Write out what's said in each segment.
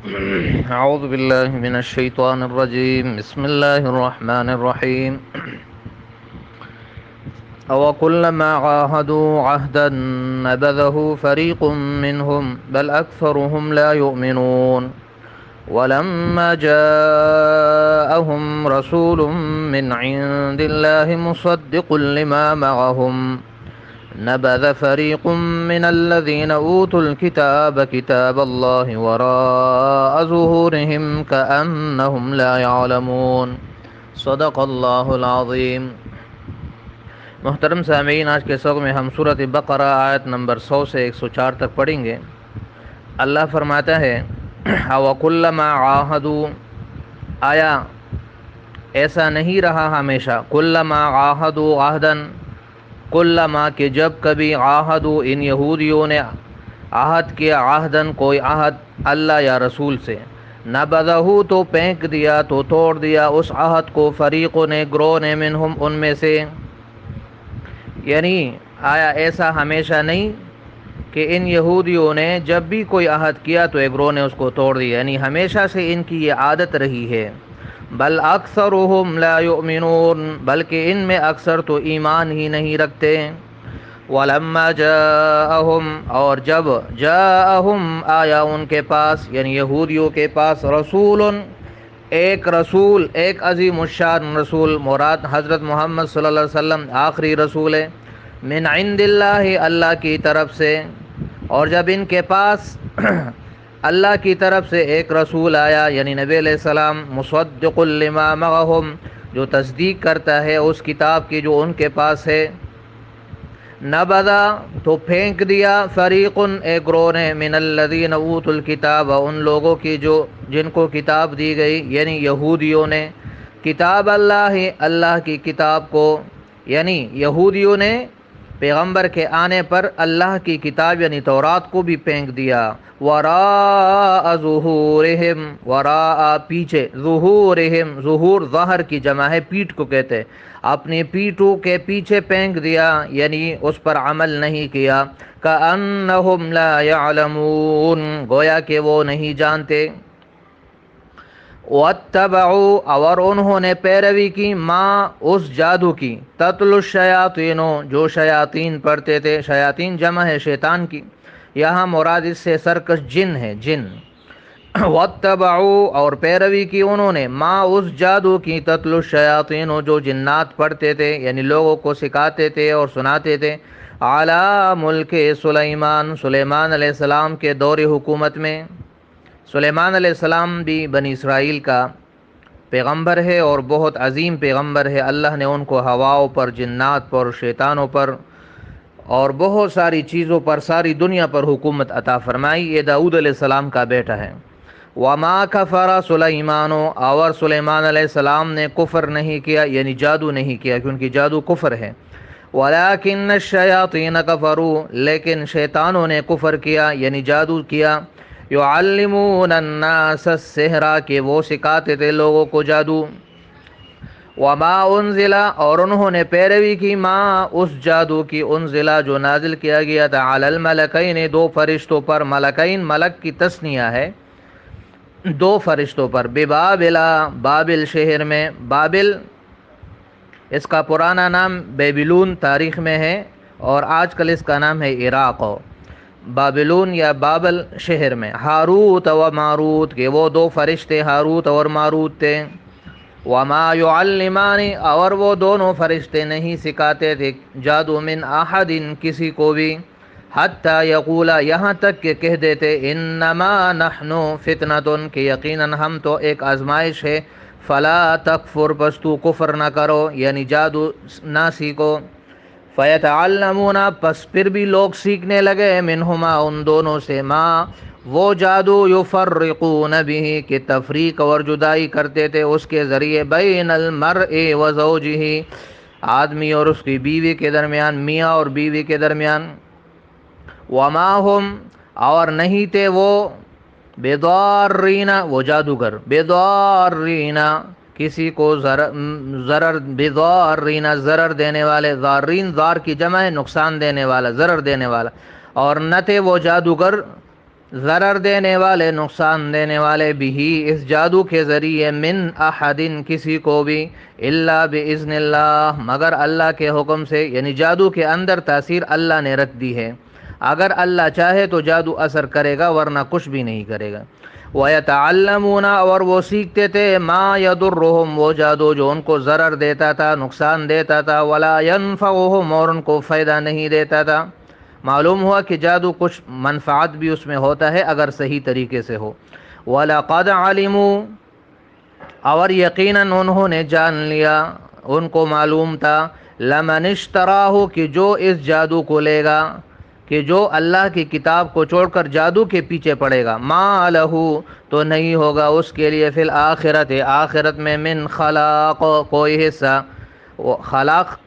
أعوذ بالله من الشيطان الرجيم بسم الله الرحمن الرحيم أوكلما عاهدوا عهدا نبذه فريق منهم بل أكثرهم لا يؤمنون ولما جاءهم رسول من عند الله مصدق لما معهم نبذ فريق من الذين أوتوا الكتاب كتاب الله وراء ظهورهم كأنهم لا يعلمون صدق اللہ العظیم۔ محترم سامعین، آج کے سبق میں ہم سورۃ بقرہ آیت نمبر 100 سے 104 تک پڑھیں گے۔ اللہ فرماتا ہے وَكُلَّمَا عَاهَدُوا، آیا ایسا نہیں رہا ہمیشہ، کلما عاہدوا عہدًا، کلما کہ جب کبھی عاہدوا ان یہودیوں نے عہد کیا، عہدن کوئی عہد اللہ یا رسول سے، نبذہ تو پھینک دیا، تو توڑ دیا اس عہد کو، فریقوں نے، گروہ نے، منہم ان میں سے، یعنی آیا ایسا ہمیشہ نہیں کہ ان یہودیوں نے جب بھی کوئی عہد کیا تو ایک گروہ نے اس کو توڑ دیا، یعنی ہمیشہ سے ان کی یہ عادت رہی ہے۔ بل اکثرهم لا یؤمنون، بلکہ ان میں اکثر تو ایمان ہی نہیں رکھتے۔ ولما جاءہم، اور جب جاءہم آیا ان کے پاس، یعنی یہودیوں کے پاس، رسول ایک رسول، ایک عظیم الشان رسول، مراد حضرت محمد صلی اللہ علیہ وسلم آخری رسول ہے، من عند اللہ، اللہ کی طرف سے۔ اور جب ان کے پاس اللہ کی طرف سے ایک رسول آیا، یعنی نبی علیہ السلام، مصدق لما معہم، جو تصدیق کرتا ہے اس کتاب کی جو ان کے پاس ہے، نبذا تو پھینک دیا، فریق ایک گروہ نے، من الذین اوتوا الکتاب، ان لوگوں کی جو جن کو کتاب دی گئی، یعنی یہودیوں نے، کتاب اللہ، اللہ کی کتاب کو، یعنی یہودیوں نے پیغمبر کے آنے پر اللہ کی کتاب یعنی تورات کو بھی پھینک دیا، وراء ظہورہم، وراء پیچھے، ظہورہم، ظہور ظہر کی جمع ہے، پیٹھ کو کہتے ہیں، اپنی پیٹھوں کے پیچھے پھینک دیا، یعنی اس پر عمل نہیں کیا، کأنہم لا یعلمون، گویا کہ وہ نہیں جانتے۔ واتبعوا، اور انہوں نے پیروی کی، ما اس جادو کی، تتلو الشیاطین، جو شیاطین پڑھتے تھے، شیاطین جمع ہے شیطان کی، یہاں مراد اس سے سرکش جن ہے، جن۔ واتبعوا، اور پیروی کی انہوں نے، ما اس جادو کی، تتلو الشیاطین، جو جنات پڑھتے تھے، یعنی لوگوں کو سکھاتے تھے اور سناتے تھے، علی ملک سلیمان، سلیمان علیہ السلام کے دور حکومت میں۔ سلیمان علیہ السلام بھی بنی اسرائیل کا پیغمبر ہے اور بہت عظیم پیغمبر ہے، اللہ نے ان کو ہواؤں پر، جنات پر، شیطانوں پر اور بہت ساری چیزوں پر، ساری دنیا پر حکومت عطا فرمائی۔ یہ داؤد علیہ السلام کا بیٹا ہے۔ وما کفر سلیمان، اور سلیمان علیہ السلام نے کفر نہیں کیا، یعنی جادو نہیں کیا، کیونکہ جادو کفر ہے۔ ولکن الشیاطین کفروا، لیکن شیطانوں نے کفر کیا، یعنی جادو کیا، یعلمون الناس السحر، کہ وہ سکھاتے تھے لوگوں کو جادو۔ وما انزل، اور انہوں نے پیروی کی، ما اس جادو کی، انزل جو نازل کیا گیا تھا، علی الملکین، دو فرشتوں پر، ملکین ملک کی تثنیہ ہے، دو فرشتوں پر، ببابل، بابل شہر میں، بابل اس کا پرانا نام بیبلون تاریخ میں ہے اور آج کل اس کا نام ہے عراق، بابلون یا بابل شہر میں، ہاروت و ماروت، کہ وہ دو فرشتے ہاروت اور ماروت تھے۔ وما یعلمان، اور وہ دونوں فرشتے نہیں سکھاتے تھے جادو، من احد، کسی کو بھی، حتی یقولا، یہاں تک کہ کہہ دیتے، انما نحن فتنۃ، کہ یقیناً ہم تو ایک آزمائش ہے، فلا تکفر، پس تو کفر نہ کرو، یعنی جادو نہ سیکھو۔ فیتعلمون، پس پھر بھی لوگ سیکھنے لگے، منہما، ان دونوں سے، ما وہ جادو، یفرقون به، کہ تفریق اور جدائی کرتے تھے اس کے ذریعے، بین المرء و زوجہ، آدمی اور اس کی بیوی کے درمیان، میاں اور بیوی کے درمیان۔ وما ہم، اور نہیں تھے وہ، بضارین، وہ جادوگر، بضارین، کسی کو ضرر، بضارین ضرر دینے والے، ضارین ضار کی جمع ہے، نقصان دینے والا، ضرر دینے والا، اور نہ تھے وہ جادوگر ضرر دینے والے، نقصان دینے والے، بھی اس جادو کے ذریعے، من احدن کسی کو بھی، الا باذن اللہ مگر اللہ کے حکم سے، یعنی جادو کے اندر تاثیر اللہ نے رکھ دی ہے، اگر اللہ چاہے تو جادو اثر کرے گا ورنہ کچھ بھی نہیں کرے گا۔ وَيَتَعَلَّمُونَ اور وہ سیکھتے تھے، ما يَضُرُّهُمْ وہ جادو جو ان کو ضرر دیتا تھا، نقصان دیتا تھا، وَلَا يَنفَعُهُمْ اور ان کو فائدہ نہیں دیتا تھا۔ معلوم ہوا کہ جادو کچھ منفعت بھی اس میں ہوتا ہے اگر صحیح طریقے سے ہو۔ وَلَقَدْ عَلِمُوا اور یقیناً انہوں نے جان لیا، ان کو معلوم تھا، لَمَنِ اشْتَرَاهُ کہ جو اس جادو کو لے گا، کہ جو اللہ کی کتاب کو چھوڑ کر جادو کے پیچھے پڑے گا، ما لہو تو نہیں ہوگا اس کے لیے، فی الآخرت آخرت میں، من خلاق کوئی حصہ، خلاق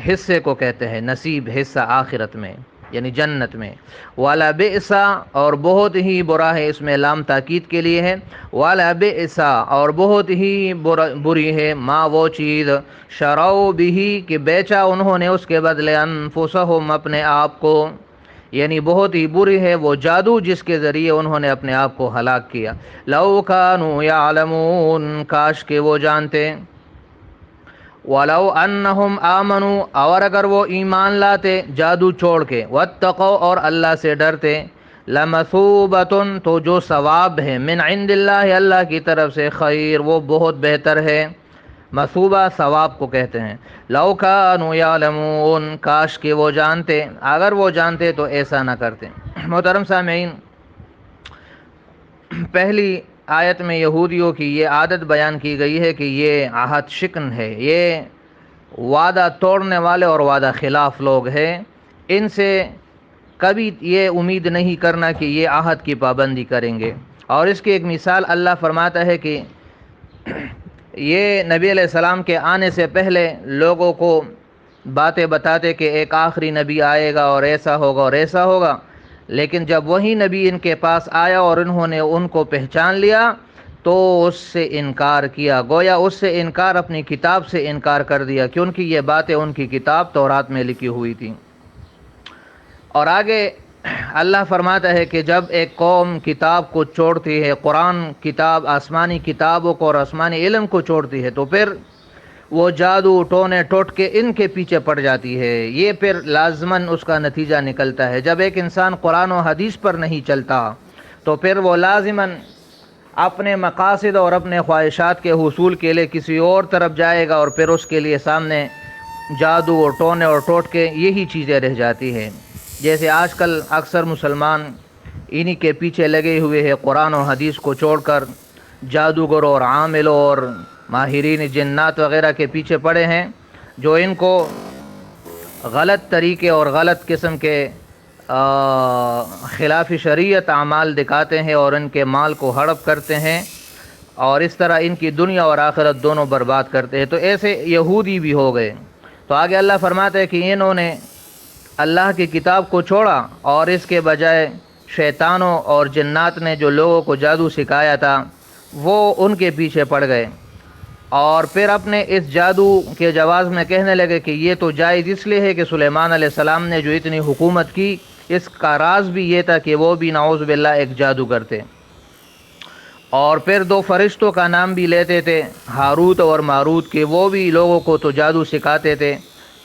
حصے کو کہتے ہیں، نصیب، حصہ آخرت میں یعنی جنت میں۔ وَلَبِئْسَ اور بہت ہی برا ہے، اس میں لام تاکید کے لیے ہے، وَلَبِئْسَ اور بہت ہی بری ہے، ما وہ چیز، شَرَوْا بِهِ کہ بیچا انہوں نے اس کے بدلے، انفسہم اپنے آپ کو، یعنی بہت ہی بری ہے وہ جادو جس کے ذریعے انہوں نے اپنے آپ کو ہلاک کیا۔ لَوْ كَانُوا يَعْلَمُونَ کاش کہ وہ جانتے، وَلَوْ أَنَّهُمْ آمَنُوا اور اگر وہ ایمان لاتے جادو چھوڑ کے، وَاتَّقَوْا اور اللہ سے ڈرتے، لَمَثُوبَةٌ تو جو ثواب ہے، من عند اللہ اللہ کی طرف سے، خیر وہ بہت بہتر ہے، مثوبہ ثواب کو کہتے ہیں۔ لَوْ كَانُوا يَعْلَمُونَ کاش کہ وہ جانتے، اگر وہ جانتے تو ایسا نہ کرتے۔ محترم سامعین، پہلی آیت میں یہودیوں کی یہ عادت بیان کی گئی ہے کہ یہ عہد شکن ہے، یہ وعدہ توڑنے والے اور وعدہ خلاف لوگ ہیں، ان سے کبھی یہ امید نہیں کرنا کہ یہ عہد کی پابندی کریں گے۔ اور اس کی ایک مثال اللہ فرماتا ہے کہ یہ نبی علیہ السلام کے آنے سے پہلے لوگوں کو باتیں بتاتے کہ ایک آخری نبی آئے گا اور ایسا ہوگا اور ایسا ہوگا، لیکن جب وہی نبی ان کے پاس آیا اور انہوں نے ان کو پہچان لیا تو اس سے انکار کیا، گویا اس سے انکار اپنی کتاب سے انکار کر دیا، کیونکہ یہ باتیں ان کی کتاب تورات میں لکھی ہوئی تھیں۔ اور آگے اللہ فرماتا ہے کہ جب ایک قوم کتاب کو چھوڑتی ہے، قرآن کتاب، آسمانی کتابوں کو اور آسمانی علم کو چھوڑتی ہے، تو پھر وہ جادو ٹونے ٹوٹ کے ان کے پیچھے پڑ جاتی ہے، یہ پھر لازماً اس کا نتیجہ نکلتا ہے۔ جب ایک انسان قرآن و حدیث پر نہیں چلتا تو پھر وہ لازماً اپنے مقاصد اور اپنے خواہشات کے حصول کے لیے کسی اور طرف جائے گا، اور پھر اس کے لیے سامنے جادو اور ٹونے اور ٹوٹ کے یہی چیزیں رہ جاتی ہیں۔ جیسے آج کل اکثر مسلمان انہی کے پیچھے لگے ہوئے ہیں، قرآن و حدیث کو چھوڑ کر جادوگروں اور عاملوں اور ماہرین جنات وغیرہ کے پیچھے پڑے ہیں، جو ان کو غلط طریقے اور غلط قسم کے خلاف شریعت اعمال دکھاتے ہیں اور ان کے مال کو ہڑپ کرتے ہیں، اور اس طرح ان کی دنیا اور آخرت دونوں برباد کرتے ہیں۔ تو ایسے یہودی بھی ہو گئے۔ تو آگے اللہ فرماتا ہے کہ انہوں نے اللہ کی کتاب کو چھوڑا اور اس کے بجائے شیطانوں اور جنات نے جو لوگوں کو جادو سکھایا تھا وہ ان کے پیچھے پڑ گئے، اور پھر اپنے اس جادو کے جواز میں کہنے لگے کہ یہ تو جائز اس لیے ہے کہ سلیمان علیہ السلام نے جو اتنی حکومت کی، اس کا راز بھی یہ تھا کہ وہ بھی نعوذ باللہ ایک جادوگر تھے۔ اور پھر دو فرشتوں کا نام بھی لیتے تھے، ہاروت اور ماروت کے، وہ بھی لوگوں کو تو جادو سکھاتے تھے۔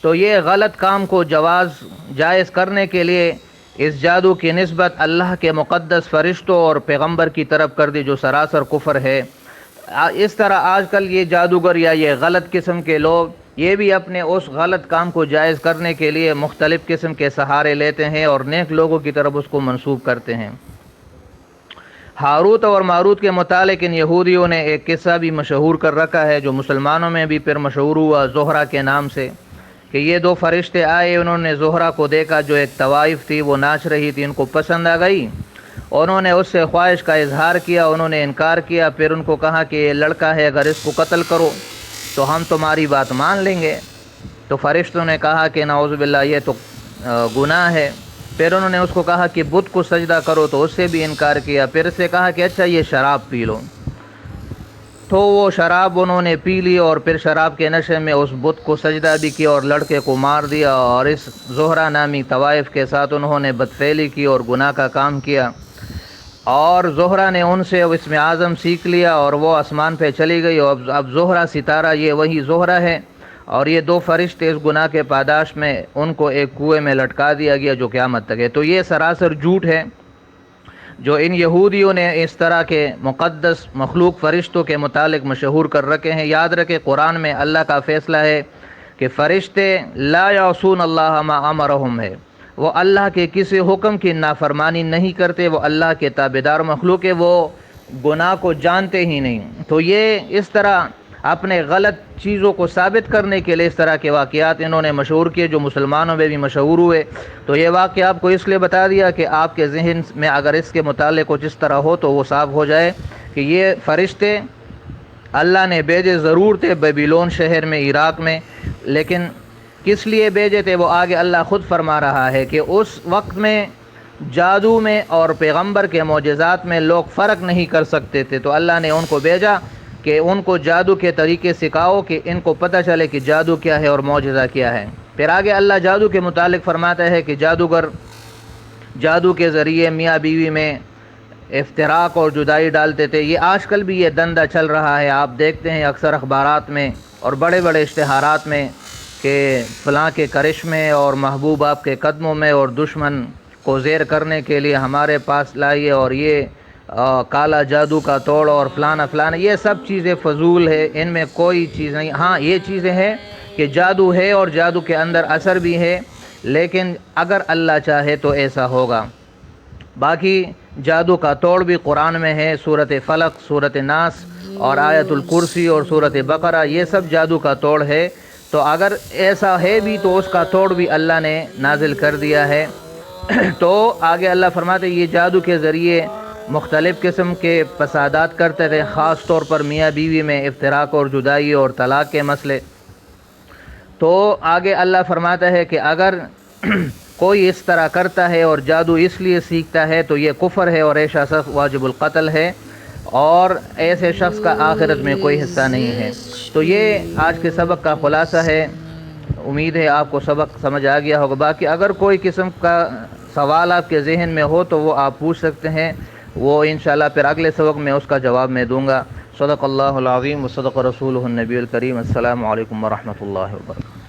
تو یہ غلط کام کو جائز کرنے کے لیے اس جادو کی نسبت اللہ کے مقدس فرشتوں اور پیغمبر کی طرف کر دی، جو سراسر کفر ہے۔ اس طرح آج کل یہ جادوگر یا یہ غلط قسم کے لوگ یہ بھی اپنے اس غلط کام کو جائز کرنے کے لیے مختلف قسم کے سہارے لیتے ہیں اور نیک لوگوں کی طرف اس کو منسوب کرتے ہیں۔ ہاروت اور ماروت کے متعلق ان یہودیوں نے ایک قصہ بھی مشہور کر رکھا ہے، جو مسلمانوں میں بھی پھر مشہور ہوا زہرہ کے نام سے، کہ یہ دو فرشتے آئے، انہوں نے زہرہ کو دیکھا جو ایک طوائف تھی، وہ ناچ رہی تھی، ان کو پسند آ گئی، انہوں نے اس سے خواہش کا اظہار کیا، انہوں نے انکار کیا، پھر ان کو کہا کہ یہ لڑکا ہے، اگر اس کو قتل کرو تو ہم تمہاری بات مان لیں گے۔ تو فرشتوں نے کہا کہ نعوذ باللہ یہ تو گناہ ہے۔ پھر انہوں نے اس کو کہا کہ بت کو سجدہ کرو، تو اس سے بھی انکار کیا۔ پھر اس سے کہا کہ اچھا یہ شراب پی لو، تو وہ شراب انہوں نے پی لی، اور پھر شراب کے نشے میں اس بت کو سجدہ بھی کیا اور لڑکے کو مار دیا، اور اس زہرہ نامی طوائف کے ساتھ انہوں نے بدفعلی کی اور گناہ کا کام کیا۔ اور زہرہ نے ان سے اسم اعظم سیکھ لیا اور وہ آسمان پہ چلی گئی، اور اب زہرہ ستارہ یہ وہی زہرہ ہے، اور یہ دو فرشتے اس گناہ کے پاداش میں ان کو ایک کنویں میں لٹکا دیا گیا جو قیامت تک ہے۔ تو یہ سراسر جھوٹ ہے جو ان یہودیوں نے اس طرح کے مقدس مخلوق فرشتوں کے متعلق مشہور کر رکھے ہیں۔ یاد رکھے قرآن میں اللہ کا فیصلہ ہے کہ فرشتے لا یعصون اللہ ما امرہم ہے، وہ اللہ کے کسی حکم کی نافرمانی نہیں کرتے، وہ اللہ کے تابعدار مخلوق ہے، وہ گناہ کو جانتے ہی نہیں۔ تو یہ اس طرح اپنے غلط چیزوں کو ثابت کرنے کے لیے اس طرح کے واقعات انہوں نے مشہور کیے جو مسلمانوں میں بھی مشہور ہوئے۔ تو یہ واقعہ آپ کو اس لیے بتا دیا کہ آپ کے ذہن میں اگر اس کے متعلق کچھ اس طرح ہو تو وہ صاف ہو جائے کہ یہ فرشتے اللہ نے بھیجے ضرور تھے بیبیلون شہر میں، عراق میں، لیکن کس لیے بھیجے تھے وہ آگے اللہ خود فرما رہا ہے کہ اس وقت میں جادو میں اور پیغمبر کے معجزات میں لوگ فرق نہیں کر سکتے تھے، تو اللہ نے ان کو بھیجا کہ ان کو جادو کے طریقے سکھاؤ کہ ان کو پتہ چلے کہ جادو کیا ہے اور معجزہ کیا ہے۔ پھر آگے اللہ جادو کے متعلق فرماتا ہے کہ جادوگر جادو کے ذریعے میاں بیوی میں افتراق اور جدائی ڈالتے تھے۔ یہ آج کل بھی یہ دندہ چل رہا ہے، آپ دیکھتے ہیں اکثر اخبارات میں اور بڑے بڑے اشتہارات میں کہ فلاں کے کرشمے اور محبوب آپ کے قدموں میں، اور دشمن کو زیر کرنے کے لیے ہمارے پاس لائیے، اور یہ کالا جادو کا توڑ اور فلانا فلانا، یہ سب چیزیں فضول ہے، ان میں کوئی چیز نہیں۔ ہاں یہ چیزیں ہیں کہ جادو ہے اور جادو کے اندر اثر بھی ہے، لیکن اگر اللہ چاہے تو ایسا ہوگا۔ باقی جادو کا توڑ بھی قرآن میں ہے، سورۃ فلق، سورۃ ناس اور آیت الکرسی اور سورۃ بقرہ، یہ سب جادو کا توڑ ہے۔ تو اگر ایسا ہے بھی تو اس کا توڑ بھی اللہ نے نازل کر دیا ہے۔ تو آگے اللہ فرماتے یہ جادو کے ذریعے مختلف قسم کے فسادات کرتے تھے، خاص طور پر میاں بیوی میں افتراق اور جدائی اور طلاق کے مسئلے۔ تو آگے اللہ فرماتا ہے کہ اگر کوئی اس طرح کرتا ہے اور جادو اس لیے سیکھتا ہے تو یہ کفر ہے اور ایسا شخص واجب القتل ہے، اور ایسے شخص کا آخرت میں کوئی حصہ نہیں ہے۔ تو یہ آج کے سبق کا خلاصہ ہے، امید ہے آپ کو سبق سمجھ آ گیا ہوگا۔ باقی اگر کوئی قسم کا سوال آپ کے ذہن میں ہو تو وہ آپ پوچھ سکتے ہیں، وہ انشاءاللہ پھر اگلے سبق میں اس کا جواب میں دوں گا۔ صدق اللہ العظیم و صدق رسولہ النبی الکریم۔ السلام علیکم ورحمۃ اللہ وبرکاتہ۔